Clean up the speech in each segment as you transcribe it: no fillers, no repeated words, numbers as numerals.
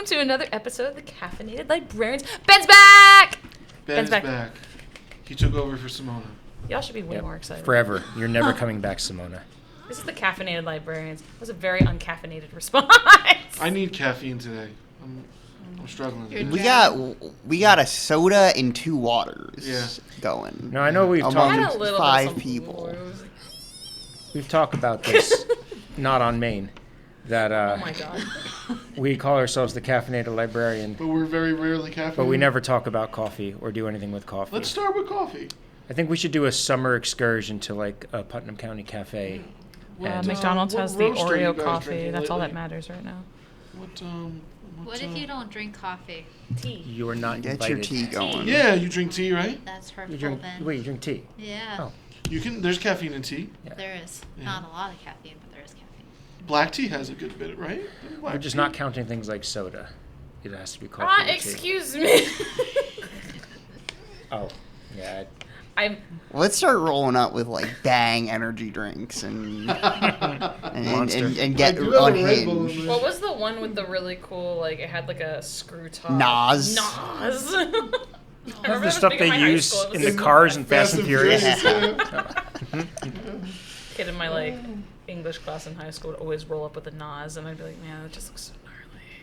welcome to another episode of the Caffeinated Librarians. Ben's back! Ben's back. He took over for Simona. Y'all should be way more excited. Forever. You're never coming back, Simona. This is the Caffeinated Librarians. That was a very uncaffeinated response. I need caffeine today. I'm struggling. We got a soda and 2 waters going. No, I know we've talked among 5 people. We've talked about this, not on Maine, that Oh my god. we call ourselves the Caffeinated Librarian, But we're very rarely caffeinated. but we never talk about coffee or do anything with coffee. Let's start with coffee. I think we should do a summer excursion to like a Putnam County cafe. And McDonald's has the roaster are you Oreo guys coffee. drinking That's all that lately? matters right now. What if you don't drink coffee? Tea. You are not Get invited. your tea going. Yeah, you drink tea, right? That's You hurtful, drink, Ben. wait, you drink tea? Yeah, Oh. You can. There's caffeine in tea. Yeah. there is. Yeah. Not a lot of caffeine, but there is caffeine. Black tea has a good bit, right? We're just not counting things like soda. It has to be coffee or tea. Excuse me. Oh, yeah. Let's start rolling up with like Bang energy drinks and Monster. and get I do have a Red Bull in unhinged. there. What was the one with the really cool, like, it had like a screw top? Nas. Nas. That's the stuff they use in the cars in Fast and Furious. Kid in my like English class in high school would always roll up with a Nas, and I'd be like, man, that just looks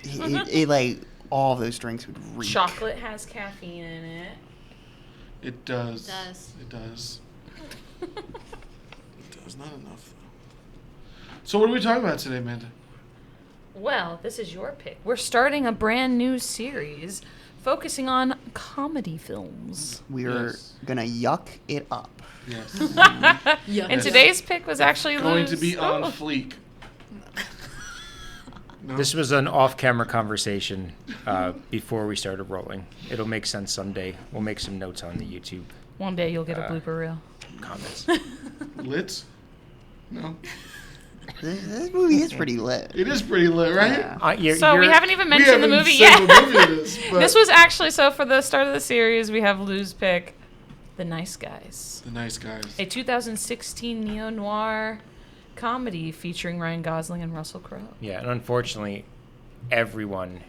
so gnarly. It like all of those drinks would reek. Chocolate has caffeine in it. It does. It does. It does. It does. Not enough, though. So what are we talking about today, Amanda? Well, this is your pick. We're starting a brand new series focusing on comedy films. We're Yes. gonna yuck it up. Yes. And today's pick was actually Going Lou's. to be on Oh. fleek. No? This was an off-camera conversation before we started rolling. It'll make sense someday. We'll make some notes on the YouTube One day you'll get a blooper reel. comments. Lit? No. This movie is pretty lit. It is pretty lit, right? Yeah. So we haven't even We mentioned the haven't movie said yet. what movie it is, but This was actually, so for the start of the series, we have Lou's pick, The Nice Guys. The Nice Guys. A 2016 neo-noir comedy featuring Ryan Gosling and Russell Crowe. Yeah, and unfortunately, everyone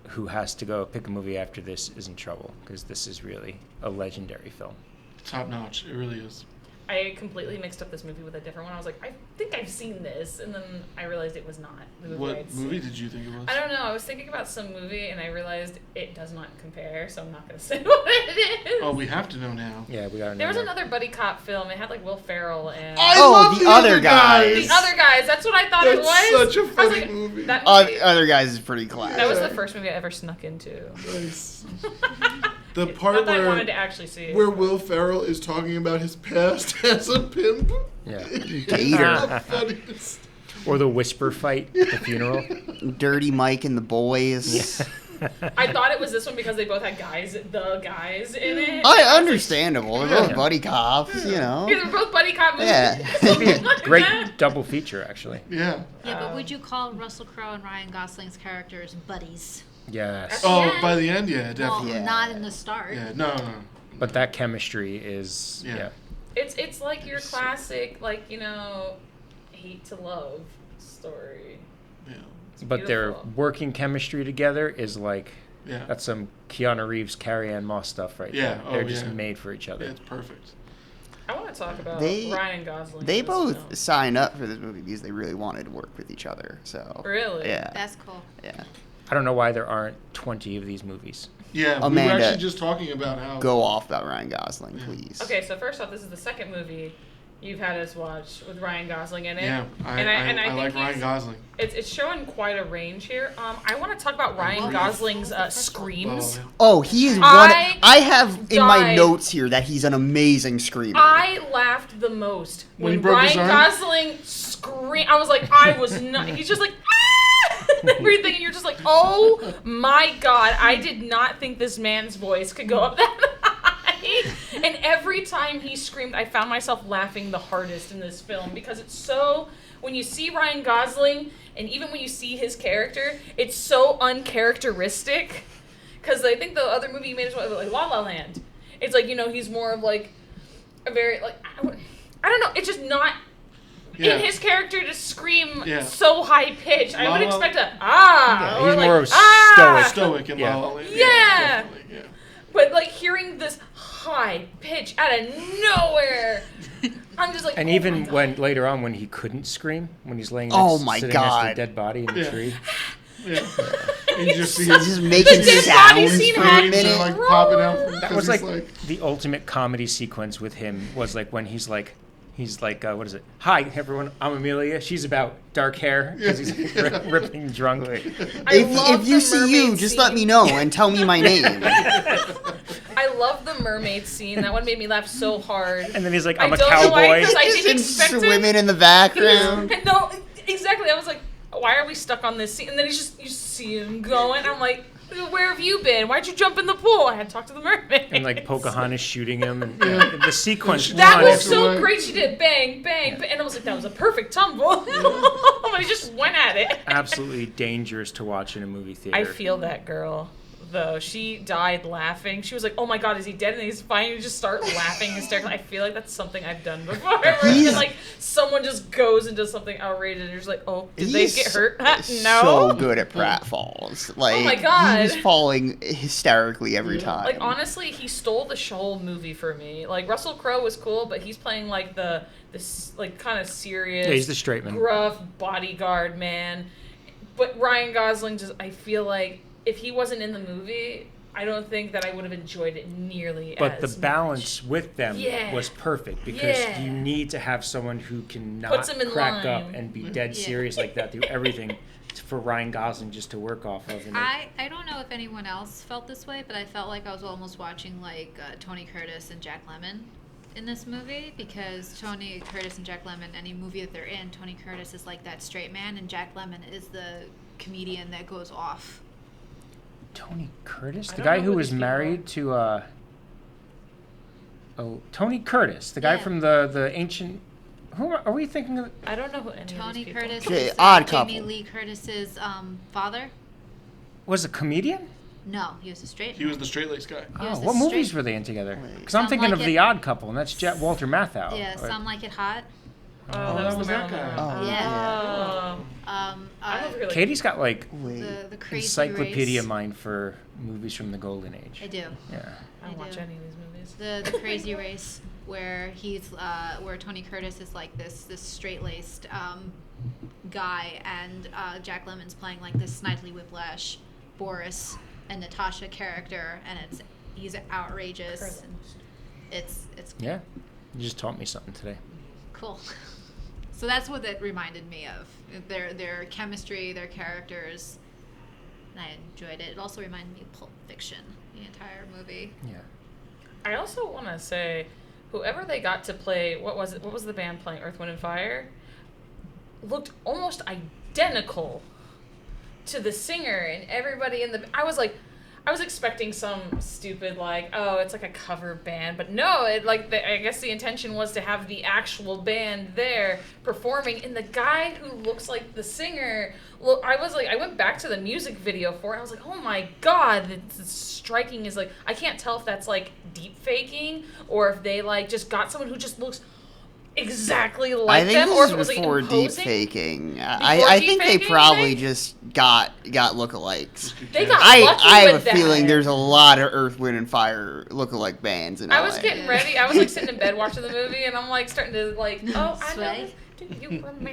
who has to go pick a movie after this is in trouble because this is really a legendary film. Top notch. It really is. I completely mixed up this movie with a different one. I was like, I think I've seen this, and then I realized it was not the movie I'd What seen. movie did you think it was? I don't know. I was thinking about some movie, and I realized it does not compare, so I'm not going to say what it is. Oh, we have to know now. Yeah, we got to know. There was that. another buddy cop film. It had like Will Ferrell and I Oh, love The Other Guys. the other guys. That's what I thought it was. That's such a I was funny like, movie. That movie. Other Guys is pretty class. That was the first movie I ever snuck into. Nice. The Not part that I wanted to where actually see it. Will Ferrell is talking about his past as a pimp. Yeah. Gator. The funniest. Or the whisper fight at the funeral. Dirty Mike and the Boys. I thought it was this one because they both had the guys in it. Understandable. They're both Yeah. buddy cops, you know. Yeah, they're both buddy cop movies. Yeah. It'd be a great double feature, actually. Yeah. Yeah, but would you call Russell Crowe and Ryan Gosling's characters buddies? Yes. Oh, Yeah. by the end, yeah, Well, definitely. Yeah. not in the start. Yeah, no. But that chemistry is, Yeah. yeah. It's like your classic, like, you know, hate to love story. Yeah. It's But their beautiful. working chemistry together is like, Yeah. that's some Keanu Reeves, Carrie-Anne Moss stuff right Yeah, there. oh, They're just yeah. made for each Yeah, other. it's perfect. I want to talk about They- Ryan Gosling. They in this both film. signed up for this movie because they really wanted to work with each other. So Really? yeah, That's cool. yeah. I don't know why there aren't 20 of these movies. Yeah, we were Amanda, actually just talking about how... Go off about Ryan Gosling, Yeah. please. Okay, so first off, this is the second movie you've had us watch with Ryan Gosling in it. Yeah, I think like Ryan he's- Gosling. It's showing quite a range here. I want to talk about Ryan Agreed. Gosling's screams. Oh, Oh, he is one. I have in my died. notes here that he's an amazing screamer. I laughed the most When he when broke his Ryan arm? Gosling screamed. I was like, I was not. He's just like, ah! and everything, and you're just like, oh my god! I did not think this man's voice could go up that high. And every time he screamed, I found myself laughing the hardest in this film because it's so. When you see Ryan Gosling, and even when you see his character, it's so uncharacteristic. Because I think the other movie he made is like La La Land. It's like, you know, he's more of like a very, like, I don't know. It's just not, Yeah. in his character to scream Yeah. so high pitched. I would La La- expect a Yeah, or he's like, more ah. Stoic in Yeah. La La Land. Yeah. Definitely, yeah. But like hearing this high pitch out of nowhere, I'm just like. And oh even my God. when later on when he couldn't scream, when he's laying Oh next, my sitting next to God. the dead body in the Yeah. tree. Yeah. And you just see He's his just making The dead body sounds scene for a happens. veins are minute. like popping out. That 'cause was he's like the ultimate comedy sequence with him was like when he's like what is it? Hi everyone, I'm Amelia. She's about dark hair because he's ripping drunk. I love If you the see you, mermaid just scene. let me know and tell me my name. I love the mermaid scene. That one made me laugh so hard. And then he's like, I I'm a don't know why, cowboy. 'cause I Just didn't expect it. swimming in the background. No, exactly. I was like, why are we stuck on this scene? And then you see him going. I'm like, where have you been? Why'd you jump in the pool? I had to talk to the mermaid. And like Pocahontas shooting him, and the sequence. That one was is- so away. great. She did bang, bang, bang. And I was like, that was a perfect tumble. But he just went at it. absolutely dangerous to watch in a movie theater. I feel that girl, though. She died laughing. She was like, oh my God, is he dead? And he's fine. You just start laughing hysterically. I feel like that's something I've done before. Where it's He's- like someone just goes and does something outrageous and you're just like, oh, did they He's get hurt? So No. good at pratfalls. Like, my God. he's falling hysterically every time. Like, honestly, he stole the whole movie for me. Like, Russell Crowe was cool, but he's playing like this like kind of serious, Yeah, he's the straight man. gruff bodyguard man. But Ryan Gosling just, I feel like if he wasn't in the movie, I don't think that I would have enjoyed it nearly But as the balance with them Yeah. was perfect because Yeah. you need to have someone who can not Puts him in crack up line. and be dead Yeah. serious like that through everything for Ryan Gosling just to work off of. And I don't know if anyone else felt this way, but I felt like I was almost watching like Tony Curtis and Jack Lemmon in this movie, because Tony Curtis and Jack Lemmon, any movie that they're in, Tony Curtis is like that straight man and Jack Lemmon is the comedian that goes off. Tony Curtis, I the don't guy know who who was these people married to Tony Curtis, the guy Yeah. from the ancient. Who are we thinking of? I don't know who any Tony of these people Curtis Okay, is Odd Jamie Couple. Lee Curtis's father. Was a comedian? No, he was a straight He man. was the straight-laced guy. He was Oh, the what movies straight- were they in together? Wait. Because I'm Some thinking Like of It- The Odd Couple, and that's Walter Matthau. Yeah, Or- Some Like It Hot. Oh, that was the that Marilyn guy. Monroe. Oh, Yeah. I don't really. Katie's got like Wait. The Crazy encyclopedia Race. mind for movies from the golden age. I do. Yeah. I don't I watch do. any of these movies. The Crazy Race, where he's where Tony Curtis is like this straight laced guy, and Jack Lemmon's playing like this Snidely Whiplash, Boris and Natasha character, and he's outrageous. And it's Yeah. You just taught me something today. cool. So that's what that reminded me of. Their chemistry, their characters. And I enjoyed it. It also reminded me of Pulp Fiction, the entire movie. Yeah. I also want to say, whoever they got to play, what was it? What was the band playing? Earth, Wind, and Fire, looked almost identical to the singer and everybody in the. I was expecting some stupid like, oh, it's like a cover band, but no, I guess the intention was to have the actual band there performing, and the guy who looks like the singer. Look, I went back to the music video for it. I was like, oh my God, it's striking. Is like, I can't tell if that's like deep faking or if they like just got someone who just looks exactly like I think them, this or is if it was like before deep imposing. faking. Before I think they deep faking, probably you think? just got lookalikes. They got I lucky have a with that. feeling there's a lot of Earth, Wind, and Fire lookalike bands in I LA. was getting ready. I was like sitting in bed watching the movie, and I'm like starting to like, oh, I know Sway. this. Do you remember?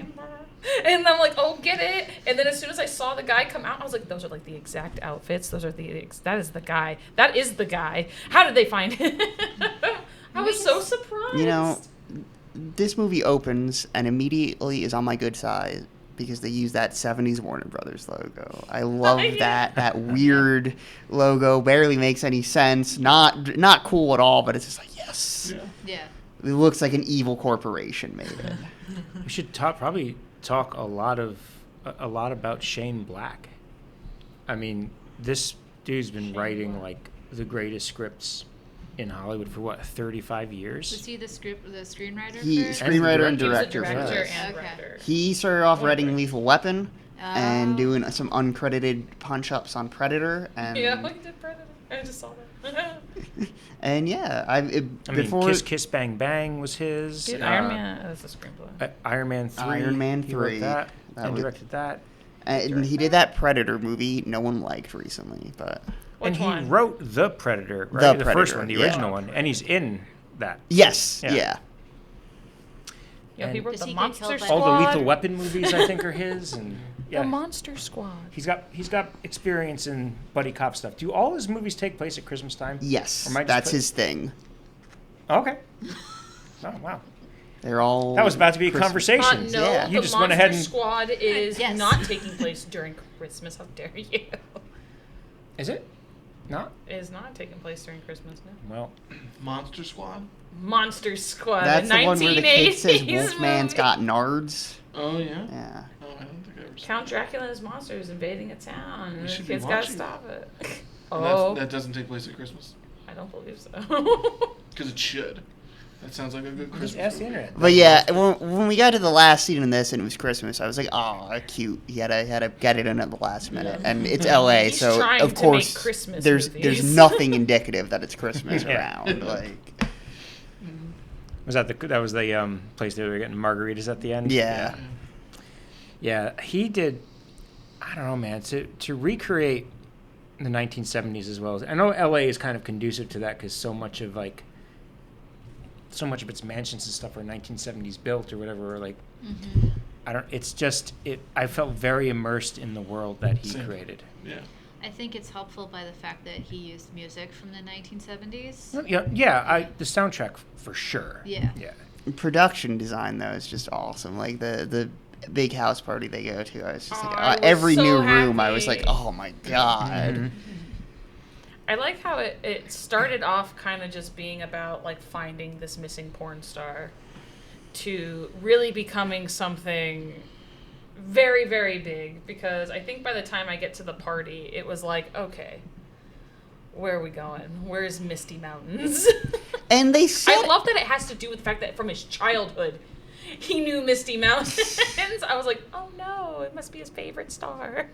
And I'm like, oh, get it. And then as soon as I saw the guy come out, I was like, those are like the exact outfits. That is the guy. That is the guy. How did they find him? I was so surprised. You know, this movie opens and immediately is on my good side because they use that 70s Warner Brothers logo. I love Yeah. that weird logo. Barely makes any sense. Not cool at all, but it's just like, yes. Yeah. Yeah. It looks like an evil corporation made it. We should probably talk a lot about Shane Black. I mean, this dude's been writing like the greatest scripts in Hollywood for what, 35 years? Was he the screenwriter? He for? screenwriter and He was a director. for director this. and Okay. writer. He started off writing Lethal Weapon and Oh. doing some uncredited punch-ups on Predator, and Yeah, we did Predator. I just saw that. And yeah, I mean, Kiss Kiss Bang Bang was his. Dude, Iron Man. That's a screenplay. Iron Man 3. Iron Man he wrote 3. that That and was- directed that. And he did that Predator movie no one liked recently, but Which and he one? wrote The Predator, right? The first Predator, one, the yeah. original one, and he's in that. yes, Yeah. yeah. Yeah, he And- wrote Does the he get Monster killed by- Squad. All the Lethal Weapon movies, I think, are his. And yeah, The Monster Squad. he's got experience in buddy cop stuff. Do all his movies take place at Christmas time? Yes, Or am I just that's put- his thing. Okay. Oh wow, They're all. that was about to be a Christmas- conversation. No, Yeah. You the just Monster went ahead and. Squad is Yes. not taking place during Christmas. How dare you? Is it? Not? It is not taking place during Christmas, no. Well, Monster Squad? Monster Squad. That's the one where the kid says 1980s Wolfman's movie. got nards. Oh, yeah? Yeah. Oh, I don't think I ever saw Count Dracula and his monsters invading a town. And the should be kids gotta watching stop it. And Oh, that doesn't take place at Christmas? I don't believe so. Because it should. That sounds like a good Christmas just ask the movie. internet. But yeah, when we got to the last scene in this and it was Christmas, I was like, oh, cute. He had to get it in at the last minute, and it's L.A., He's so trying of to course make Christmas there's movies. nothing indicative that it's Christmas Yeah. around. Like, Was that the place they were getting margaritas at the end? yeah. Yeah, he did. I don't know, man. To recreate the 1970s as well as I know LA is kind of conducive to that because so much of its mansions and stuff are 1970s built or whatever. Or like, Mm-hmm. I don't. It's just it. I felt very immersed in the world that he Same. created. Yeah. I think it's helpful by the fact that he used music from the 1970s. Yeah. The soundtrack for sure. Yeah. Yeah. Production design though is just awesome. Like the big house party they go to, I was just Oh, like, I was every so new room, I was happy. like, oh my god. Mhm. I like how it started off kind of just being about like finding this missing porn star to really becoming something very, very big, because I think by the time I get to the party, it was like, okay, where are we going? Where's Misty Mountains? And they said, I love that it has to do with the fact that from his childhood, he knew Misty Mountains. I was like, oh no, it must be his favorite star.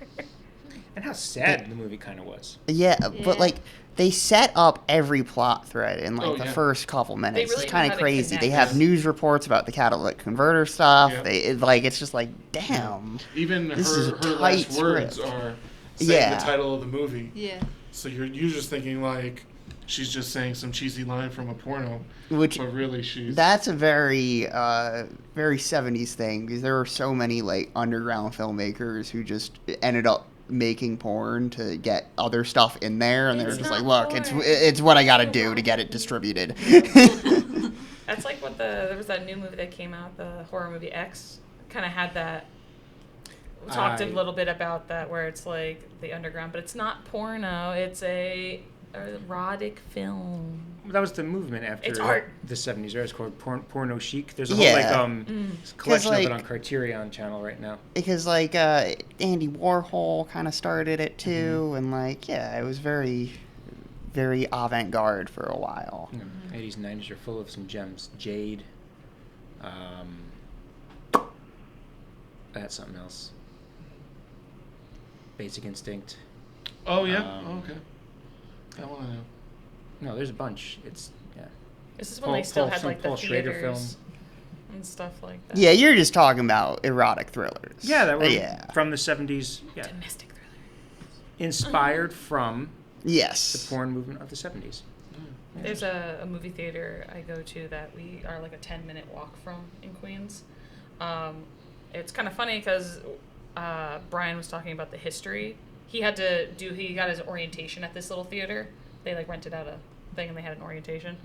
And how sad the movie kind of was. yeah, Yeah. but like they set up every plot thread in like Oh, the yeah. first couple minutes. really It's kind knew of how to crazy. They connect. have news reports about the catalytic converter stuff. Yeah. It's just like, damn. Even This is a her tight last words script. are saying Yeah. the title of the movie. Yeah. So you're just thinking like she's just saying some cheesy line from a porno, Which but really she's that's a very very 70s thing, because there were so many like underground filmmakers who just ended up making porn to get other stuff in there, and they're It's just not like, look, porn. it's what I got to do to get it distributed. That's like what there was that new movie that came out, the horror movie X, kind of had that. We talked a little bit about that, where it's like the underground, but it's not porno. It's a erotic film. That was the movement after It's art. the 70s, right? It's called porno chic. There's a whole Yeah. collection of like- it on Criterion channel right now. Because like Andy Warhol kind of started it too, and like yeah, it was very very avant-garde for a while. 80s and 90s are full of some gems. Jade. That's something else. Basic Instinct. Oh yeah. Um, Okay. That one I know. No, there's a bunch. It's yeah. This is when they still had some like the Paul Schrader theaters and stuff like that. Yeah, you're just talking about erotic thrillers. Yeah, that were yeah. from the 70s. Yeah, Domestic thriller. inspired from the Yes. porn movement of the 70s. There's a movie theater I go to that we are like a 10-minute walk from in Queens. It's kind of funny because Brian was talking about the history. He got his orientation at this little theater. They like rented out a thing and they had an orientation.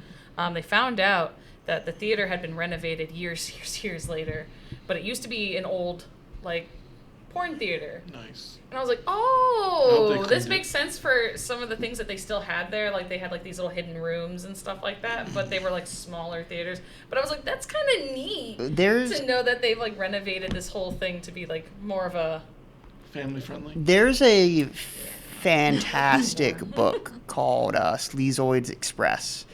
They found out that the theater had been renovated years later, but it used to be an old like porn theater. Nice. And I was like, I hope they this cleaned it. makes sense for some of the things that they still had there. Like they had like these little hidden rooms and stuff like that, but they were like smaller theaters. But I was like, that's kind of neat There's to know that they've like renovated this whole thing to be like more of a. Family friendly. there's a fantastic book called Sleazoids Express.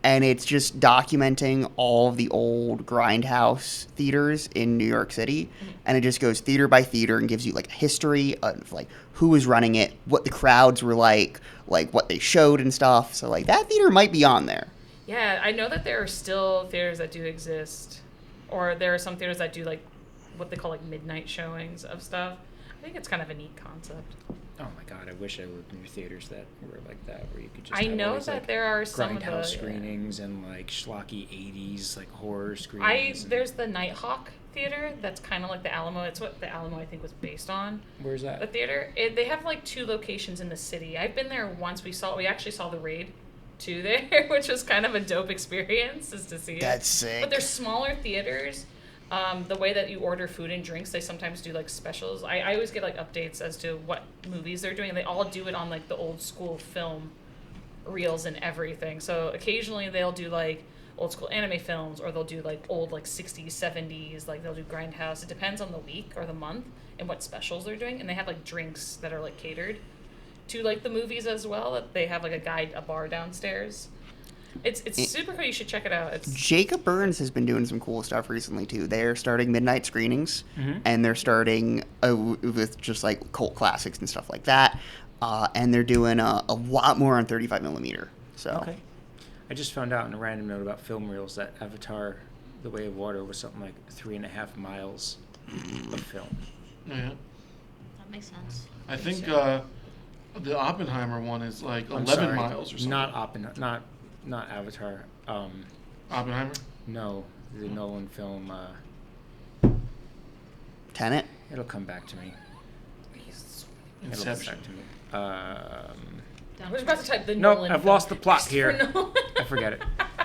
And it's just documenting all of the old grindhouse theaters in New York City. And it just goes theater by theater and gives you like a history of like who was running it, what the crowds were like what they showed and stuff. So like that theater might be on there. Yeah, I know that there are still theaters that do exist, or there are some theaters that do like what they call like midnight showings of stuff. I think it's kind of a neat concept. Oh my god, I wish I lived near theaters that were like that, where you could just I have know all these, that like, there are some of grindhouse the screenings and like schlocky 80s like horror screenings. There's the Nighthawk Theater that's kind of like the Alamo. It's what the Alamo I think was based on. Where's that? The theater. They have like 2 locations in the city. I've been there once. We actually saw the Raid 2 there, which was kind of a dope experience, is to see it. That's sick. But they're smaller theaters. The way that you order food and drinks, they sometimes do like specials. I always get like updates as to what movies they're doing. They all do it on like the old school film reels and everything. So occasionally they'll do like old school anime films, or they'll do like old like 60s, 70s, like they'll do Grindhouse. It depends on the week or the month and what specials they're doing. And they have like drinks that are like catered to like the movies as well. That they have like a bar downstairs. It's super cool. You should check it out. Jacob Burns has been doing some cool stuff recently too. They're starting midnight screenings, and they're starting with just like cult classics and stuff like that. And they're doing a lot more on 35 millimeter. So Okay. I just found out in a random note about film reels that Avatar: The Way of Water was something like 3.5 miles of film. Yeah. That makes sense. I think the Oppenheimer one is like I'm 11 sorry, miles or something. Not Avatar. Oppenheimer? No, the Nolan film. Tenet. It'll come back to me. It'll come Inception. back to me. I was about to type the Nope, Nolan I've film. lost the plot here. Christopher Nolan. I forget it.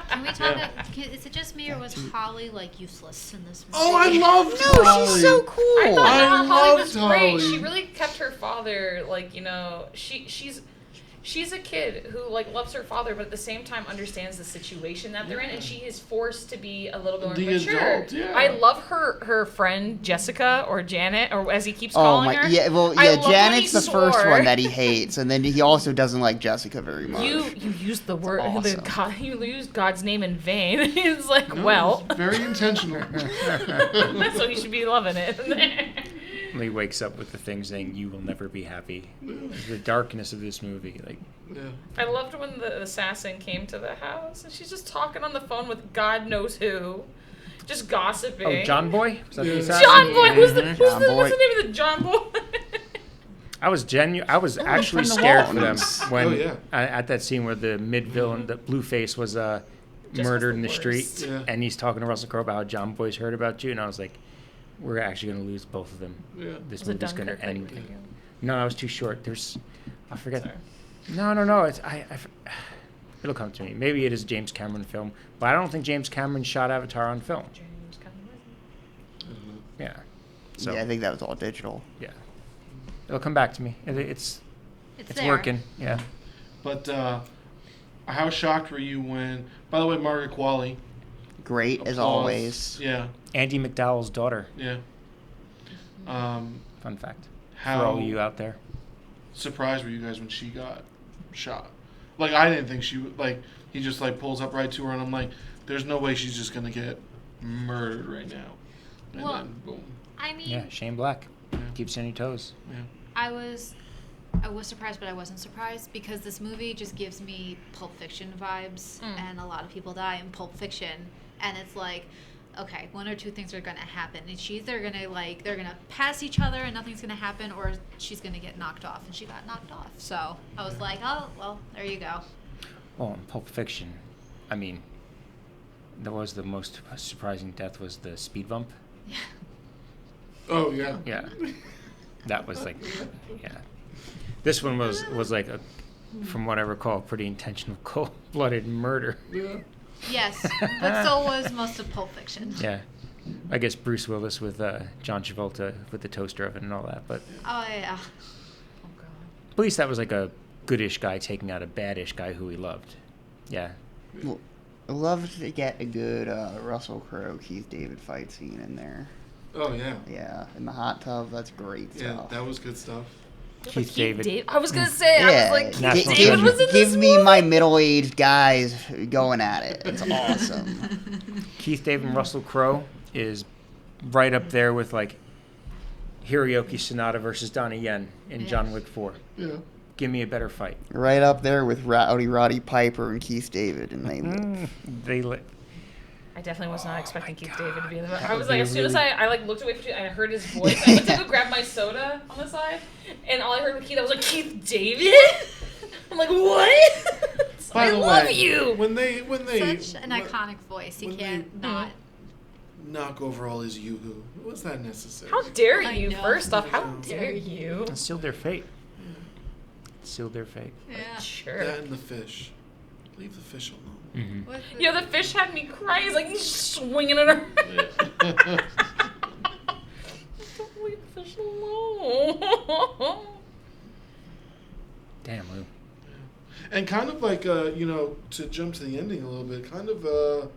Can we talk? Yeah. Is it just me, or was Holly like useless in this movie? Oh, I loved No, Holly. she's so cool. I thought I Holly was loved great. Holly. She really kept her father, like, you know, she's a kid who like loves her father, but at the same time understands the situation that they're in, and she is forced to be a little bit more The mature. adult, yeah. I love her friend Jessica, or Janet, or as he keeps Oh calling my, her. yeah. Well, I yeah. love when Janet's he the first swore. one that he hates, and then he also doesn't like Jessica very much. You used the word, awesome. you used God's name in vain. It's like, No, well, it's very intentional. so he should be loving it. He wakes up with the thing saying, "You will never be happy." The darkness of this movie, like. Yeah. I loved when the assassin came to the house, and she's just talking on the phone with God knows who, just gossiping. Oh, John Boy? Was that the Yeah. assassin? John Boy. What's John Boy. the name of the John Boy? I was actually from the scared for them Waltons. when Oh, yeah. at that scene where the mid villain, the Blueface, was murdered the in the street, worst. Yeah. and he's talking to Russell Crowe about how John Boy's heard about you, and I was like, we're actually going to lose both of them. Yeah. This Was it movie's going Dunkirk to that you end. were thinking of? No, I was too short. I forget. Sorry. No. It'll come to me. Maybe it is a James Cameron film, but I don't think James Cameron shot Avatar on film. James Cameron. Yeah. So Yeah, I think that was all digital. yeah, it'll come back to me. It's there. working. Yeah. But how shocked were you when, by the way, Margaret Qualley. Great as applause. always. Yeah. Andy McDowell's daughter. Yeah. Fun fact. How For all you out there. surprised were you guys when she got shot? Like, I didn't think she would, like, he just, like, pulls up right to her, and I'm like, there's no way she's just going to get murdered right now. And Well, then, boom. I mean, Yeah, Shane Black. Yeah. Keeps you on your toes. Yeah. I was surprised, but I wasn't surprised because this movie just gives me Pulp Fiction vibes, and a lot of people die in Pulp Fiction, and it's like, okay, one or two things are gonna happen, and they're gonna pass each other, and nothing's gonna happen, or she's gonna get knocked off, and she got knocked off. So I was like, oh well, there you go. Well, in Pulp Fiction, I mean, that was the most surprising death was the speed bump. Oh, yeah. Yeah. That was like, yeah. This one was like from what I recall, pretty intentional cold-blooded murder. Yeah. Yes, but so was most of Pulp Fiction. Yeah. I guess Bruce Willis with John Travolta with the toaster oven and all that, but Oh yeah. Oh god. at least that was like a goodish guy taking out a badish guy who he loved. Yeah. Well, I love to get a good Russell Crowe, Keith David fight scene in there. Oh, yeah. Yeah, in the hot tub, that's great Yeah, stuff. that was good stuff. Keith David. I was gonna say. I Yeah, was like, Keith National David Treasure. was in give this me movie? my middle-aged guys going at it. It's awesome. Keith David and Russell Crowe is right up there with like Hiroyuki Sanada versus Donnie Yen in John Wick 4. Yeah. Give me a better fight. Right up there with Rowdy Roddy Piper and Keith David, and they live. They lit. I definitely was not expecting Keith God. David to be in the That I was would like, be as soon as really- I like looked away from I heard his voice. I went to go grab my soda on the side, and all I heard was Keith. I was like, Keith David. I'm like, what? By I the love way, you. when they Such an iconic voice. You when can't they- not. knock over all his yoo-hoo, was that necessary? How dare I you? know. First off, how I know. dare you? It's sealed their fate. Sealed their fate. Yeah. Sure. That and the fish. Leave the fish alone. Mm-hmm. What's You know, the fish had me crying. He's like swinging it around. Don't leave the fish alone. Damn, Lou. And kind of like, to jump to the ending a little bit, kind of,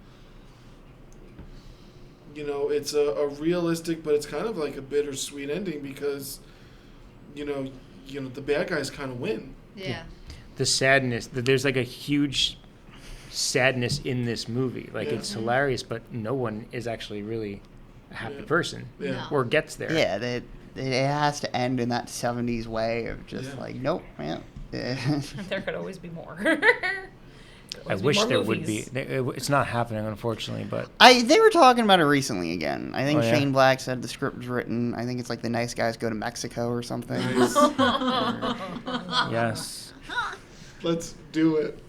it's a realistic, but it's kind of like a bittersweet ending because, the bad guys kind of win. Yeah. The sadness. There's like a huge sadness in this movie. Like Yeah. it's hilarious, but no one is actually really a happy person Yeah. No. or gets there. Yeah, it has to end in that 70s way of just Yeah. like, nope, man. There could always be more. I wish there would be. It's not happening, unfortunately, but They were talking about it recently again. I think Oh, yeah? Shane Black said the script was written. I think it's like The Nice Guys Go to Mexico or something. Nice. yes. Let's do it.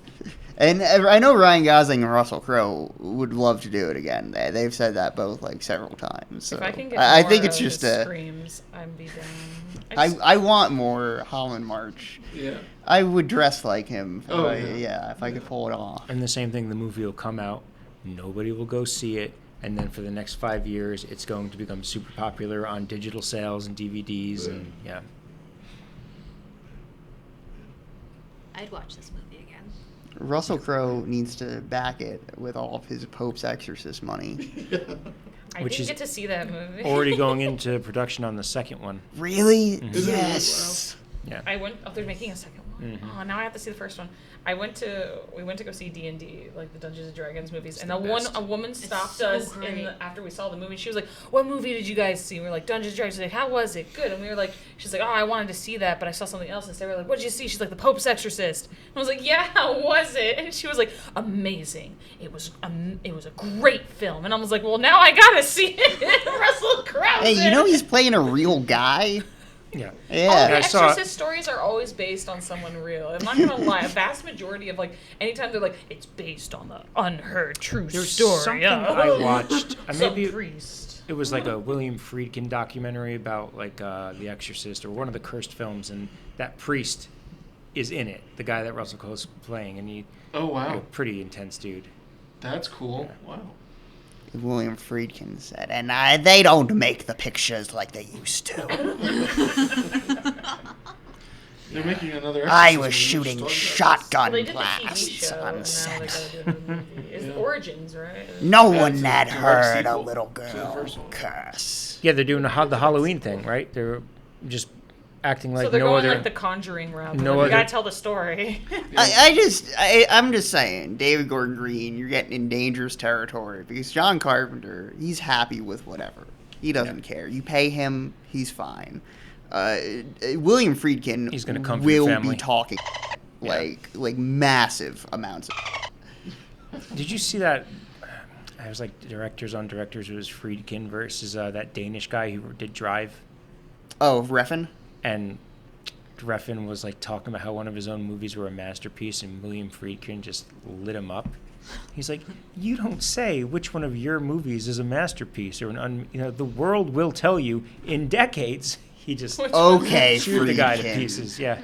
And I know Ryan Gosling and Russell Crowe would love to do it again. They've said that both like several times. So If I can get I more think it's of just his a. screams, I'd be down. I want more Holland March. Yeah. I would dress like him. Oh, If I could pull it off. And the same thing, the movie will come out, nobody will go see it, and then for the next 5 years, it's going to become super popular on digital sales and DVDs, and yeah. I'd watch this movie again. Russell Crowe needs to back it with all of his Pope's Exorcist money. I Which didn't is get to see that movie. Already going into production on the second one. Really? Mhm. Is it really? Yes. Yeah. I went. Oh, they're making a second one. Mhm. Oh, now I have to see the first one. We went to go see D&D, like the Dungeons and Dragons movies, and the best. a woman stopped so us great. after we saw the movie. She was like, "What movie did you guys see?" We were like, "Dungeons and Dragons." She's like, "How was it? Good." And we were like, "She's like, oh, I wanted to see that, but I saw something else instead." We were like, "What did you see?" She's like, "The Pope's Exorcist." And I was like, "Yeah, how was it?" And she was like, "Amazing. It was a great film." And I was like, "Well, now I gotta see it." Russell Crowe. Hey, you know he's playing a real guy? Yeah. All Yeah. the I saw- Exorcist stories are always based on someone real. I'm not gonna lie. A vast majority of anytime they're like, it's based on the unheard true There's story. something of I watched. some Maybe priest. it was like a William Friedkin documentary about The Exorcist or one of the cursed films, and that priest is in it. The guy that Russell Crowe's playing, and he Oh, a wow. pretty intense dude. That's cool. Wow. William Friedkin said, and they don't make the pictures like they used to. They're making another I Exorcist was movie. shooting Just shotgun Well, they did the TV blasts show, on and now they set. gotta do the movie. It's Yeah. Origins, right? No Yeah, one it's a had direct heard a sequel little to the girl first one. curse. Yeah, they're doing the Halloween thing, right? They're just acting like so they're no going other. like the Conjuring route. no No other- You gotta tell the story. I'm just saying, David Gordon Green, you're getting in dangerous territory because John Carpenter, he's happy with whatever. He doesn't care. You pay him, he's fine. William Friedkin He's gonna come for your will family. be talking like massive amounts of. Did you see that? I was like directors on directors. It was Friedkin versus that Danish guy who did Drive, Oh, Refn? and Refn was like talking about how one of his own movies were a masterpiece, and William Friedkin just lit him up. He's like, "You don't say which one of your movies is a masterpiece, or the world will tell you in decades." He just Okay, chewed the guy to Friedkin. pieces. Yeah.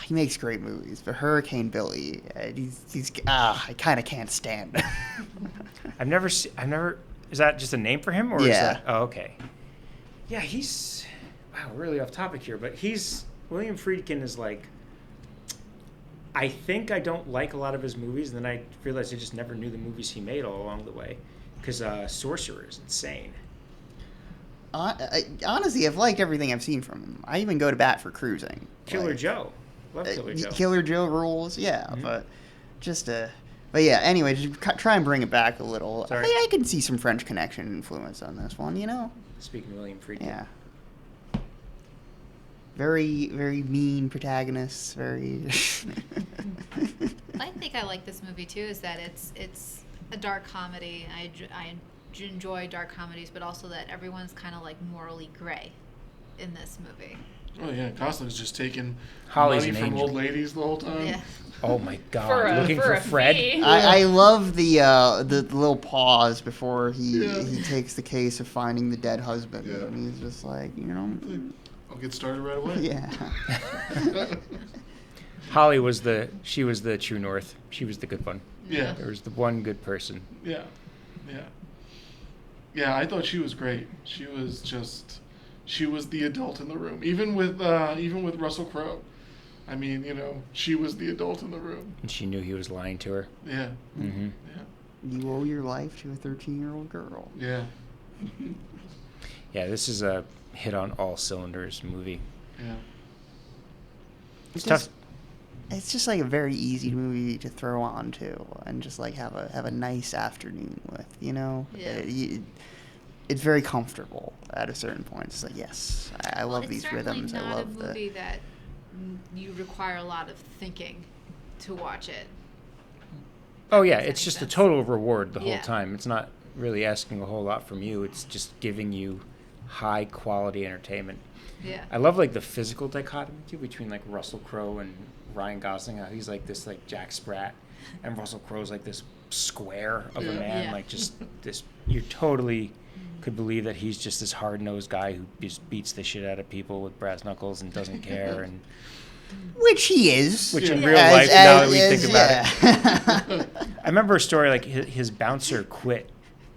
He makes great movies, but Hurricane Billy, I kind of can't stand. I've never. Is that just a name for him, or is Yeah. that? Oh, okay. Yeah, he's. Wow, we're really off topic here, but William Friedkin is like. I think I don't like a lot of his movies, and then I realized I just never knew the movies he made all along the way, because Sorcerer is insane. Honestly, I've liked everything I've seen from him. I even go to bat for Cruising. Killer Like, Joe. Love Killer Joe. Killer Joe rules, yeah. Mhm. But yeah. Anyway, just try and bring it back a little. Sorry. I can see some French Connection influence on this one. Speaking of William Friedkin. Yeah. Very, very mean protagonists. Very. I think I like this movie too. Is that it's a dark comedy. I enjoy dark comedies, but also that everyone's kind of like morally gray in this movie. Oh yeah, Gosling's just taking Holly's money an from angel. old ladies the whole time. Yeah. Oh my God! Looking for a Fred. fee. I love the little pause before he Yeah. he takes the case of finding the dead husband, Yeah. and he's just like, I'll get started right away. yeah. Holly was the true north. She was the good one. Yeah. There was the one good person. Yeah, I thought she was great. She was the adult in the room. Even with Russell Crowe. I mean, she was the adult in the room. And she knew he was lying to her. Yeah, Mm-hmm. You owe your life to a 13-year-old girl. yeah. Yeah, this is a hit on all cylinders movie. Yeah. It's Just- tough. It's just like a very easy movie to throw on to and just like have a nice afternoon with, Yeah. It's very comfortable at a certain point. It's like, yes, I Well, love these It's rhythms. I certainly love not a movie that you require a lot of thinking to watch it. Oh yeah, Does it's any just a sense. total reward the whole Yeah. time. It's not really asking a whole lot from you. It's just giving you high quality entertainment. Yeah. I love like the physical dichotomy too between like Russell Crowe and Ryan Gosling. How he's like this like Jack Sprat, and Russell Crowe's like this square of a Yeah. man, Yeah. like just this. You totally could believe that he's just this hard nosed guy who just beats the shit out of people with brass knuckles and doesn't care. And which he is. which in Yeah. real life, now that we think about it. I remember a story like his bouncer quit.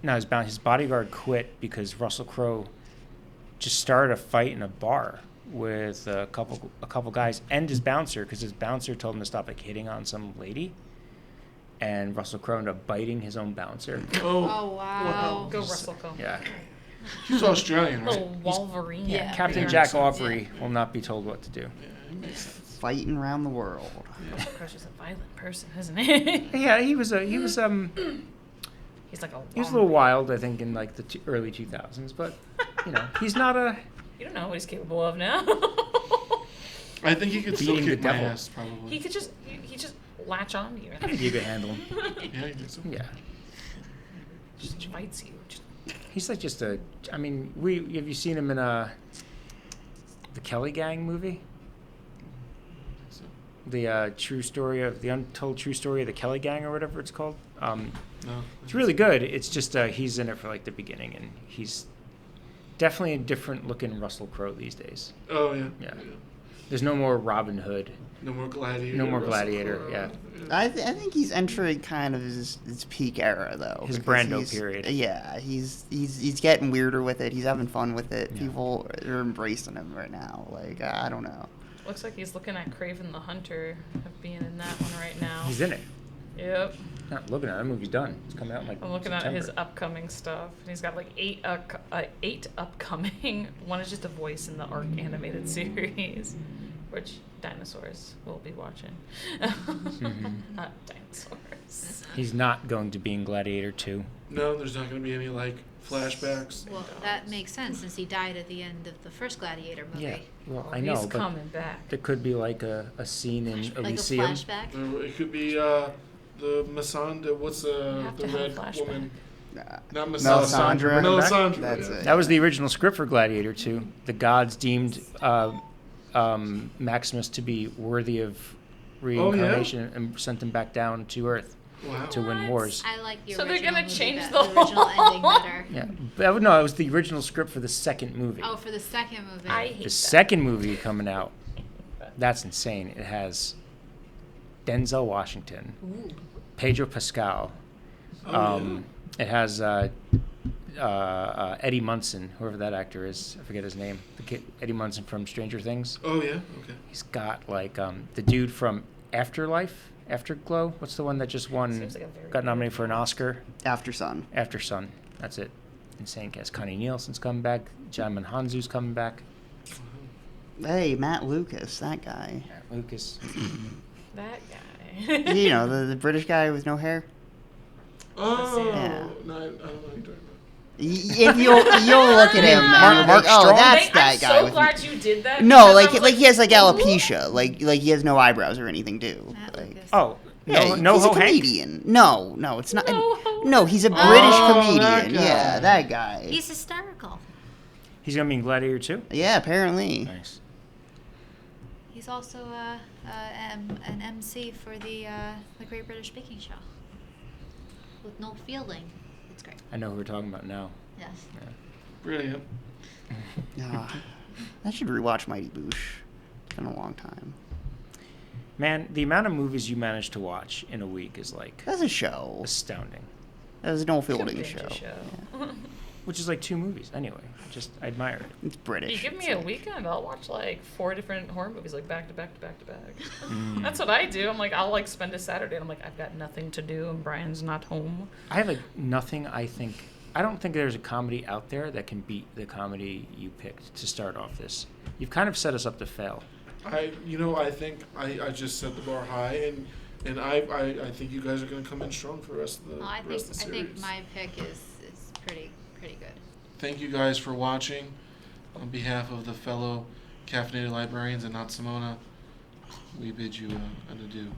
No, his bodyguard quit because Russell Crowe just started a fight in a bar with a couple guys and his bouncer because his bouncer told him to stop like hitting on some lady, and Russell Crowe ended up biting his own bouncer. Oh, Oh, wow. Go Russell Crowe. Yeah, he's Australian, right? Little Wolverine. Yeah. Captain Yeah. Jack Aubrey will not be told what to do. Yeah, he makes sense. Fighting around the world. Russell Crowe's just a violent person, isn't he? Yeah, he was He's like a. he was a little wild, I think, in like the early 2000s, but he's not a. You don't know what he's capable of now. I think he could still Beating the kick my devil. ass, probably. he could just latch on to you. I think you could handle him. Yeah, he did so. Yeah. Just fights you. Just, He's like just a. I mean, have you seen him in the Kelly Gang movie? So, The untold true story of the Kelly Gang or whatever it's called. no. It's really good. It's just he's in it for like the beginning, and he's definitely a different looking Russell Crowe these days. Oh, yeah. Yeah. There's no more Robin Hood. No more Gladiator. No more Russell Gladiator, Crowe. yeah. I think he's entering kind of his peak era though. His because Brando he's- period. Yeah, he's getting weirder with it. He's having fun with it. Yeah. People are embracing him right now. Like I don't know. looks like he's looking at Craven the Hunter of being in that one right now. He's in it. Yep. Not looking at it. That movie's done. It's coming out in like I'm looking September. at his upcoming stuff. He's got like eight upcoming. One is just a voice in the ARC animated series, which dinosaurs will be watching. Not dinosaurs. He's not going to be in Gladiator 2. No, there's not going to be any, flashbacks. Well, that makes sense since he died at the end of the first Gladiator movie. Yeah. Well, Well, I know, he's but coming back. there could be like a scene in Like Elysium. a flashback. It could be the Masanda. What's You the have to have a red flashback. woman? Not Melisandre. Melisandre. That's yeah. it. That was the original script for Gladiator 2. The gods deemed Maximus to be worthy of reincarnation and sent him back down to Earth Wow. to win wars. I like the So they're original gonna movie change better- the the original whole- ending better. Yeah, but no, it was the original script for the second movie. Oh, for the second movie. I hate The that. second movie coming out, that's insane. It has Denzel Washington, Ooh. Pedro Pascal. Oh, It has Eddie Munson, whoever that actor is. I forget his name. Eddie Munson from Stranger Things. Oh, yeah? Okay. He's got like the dude from Afterglow. What's the one that just won, Seems like a very got nominated for an Oscar? After Sun. After Sun. That's it. insane cast. Connie Nielsen's coming back. Djimon Hounsou's coming back. Hey, Matt Lucas, that guy. Matt Lucas. That guy. You know, the British guy with no hair. Oh, Yeah. no, I don't know what you're talking about. If you'll look at him, and you'll be Mark like, oh, Strong? that's I'm that guy. so with glad you did that. no, because I like was he has like "Who?" alopecia, like he has no eyebrows or anything too. Matt Like, Lucas. Oh, yeah, no he's a Ho Hank? comedian. No, it's not. No. No, he's a British that comedian. guy. Yeah, that guy. He's hysterical. He's gonna be in Gladiator 2? Yeah, apparently. Nice. He's also an MC for the Great British Baking Show with Noel Fielding. It's great. I know who we're talking about now. Yes. Brilliant. I should rewatch Mighty Boosh. It's been a long time. Man, the amount of movies you managed to watch in a week is like That's a show. astounding. That was a Noel Could've Fielding been show. a show. Which is like 2 movies anyway. I admire it. It's You British. give me a weekend, I'll watch like 4 different horror movies, like back to back to back to back. Mm. That's what I do. I'm like, I'll like spend a Saturday, and I'm like, I've got nothing to do, and Brian's not home. I have like nothing. I don't think there's a comedy out there that can beat the comedy you picked to start off this. You've kind of set us up to fail. I think I just set the bar high, and I think you guys are going to come in strong for the rest of the, Well, I rest of the series. think my pick is pretty good. Thank you guys for watching. On behalf of the fellow caffeinated librarians and not Simona, we bid you an adieu.